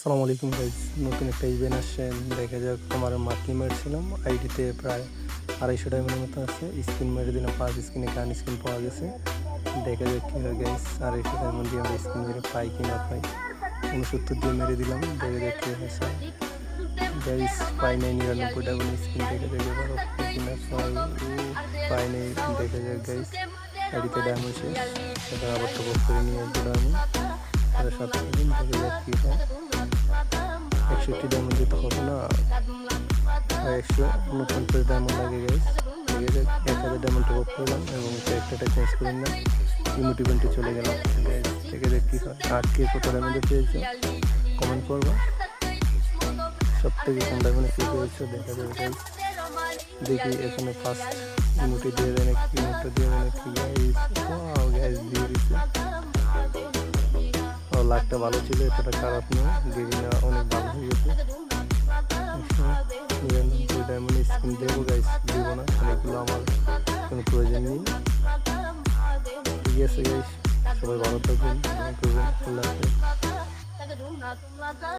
আসসালামু আলাইকুম গাইজ, নতুন একটা ইভেন্ট আসছে। দেখা যাক, আমার মান্থলি মেরেছিলাম আইডিতে প্রায় 250 ডায়মন্ডের মতো আছে। স্কিন মেরে দিলাম, 5 স্কিনে গান স্কিন পাওয়া গেছে। দেখা যাক কী হয় গাইজ, 250 ডায়মন্ড দিয়ে আমরা স্কিন মেরে পাই কি না পাই। 69 দিয়ে মেরে দিলাম, দেখা যাক কী হয়েছে গাইজ। পাই নাই 99 ডায়মন্ড স্কিন। দেখা যাক এবারও পাই কি না পাই। পাই নাই, দেখা যাক গাইজ। আইডিতে ডায়মন্ড শেষ, এখন আবার টপ আপ করে নিয়ে আসবো ডায়মন্ড। 7 দিন, দেখা যাক কী হয়। 61 ডায়মন্ড দিতে হবে না, 149 ডায়মন্ড লাগে গাইস। ঠিক আছে, 1000 ডায়মন্ড টপ আপ করলাম এবং ক্যারেক্টারটা চেঞ্জ করে নিলাম। ইমোট ইভেন্টে চলে গেলাম গাইস। ঠিক আছে, কী হয়। আর কে কত ডায়মন্ডে পেয়েছো কমেন্ট করবা। সব থেকে কম ডায়মন্ডে কে পেয়েছো দেখা যাবে গাইস। দেখি এখানে ফার্স্ট ইমোটে দিয়ে দেয় নাকি, ইমোটটা দিয়ে দেয় নাকি গাইস। ওয়াও গাইস, দিয়ে দিচ্ছে। লাকটা ভালো ছিল, এতটা খারাপ না। গেরিনা অনেক ভালো হয়ে গেছে। 99 ডায়মন্ড স্কিন দেবো গাইস, দেবো না, এগুলো আমার কোনো প্রয়োজন নেই। ঠিক আছে গাইস, সবাই ভালো থাকবেন, আল্লাহ হাফেজ।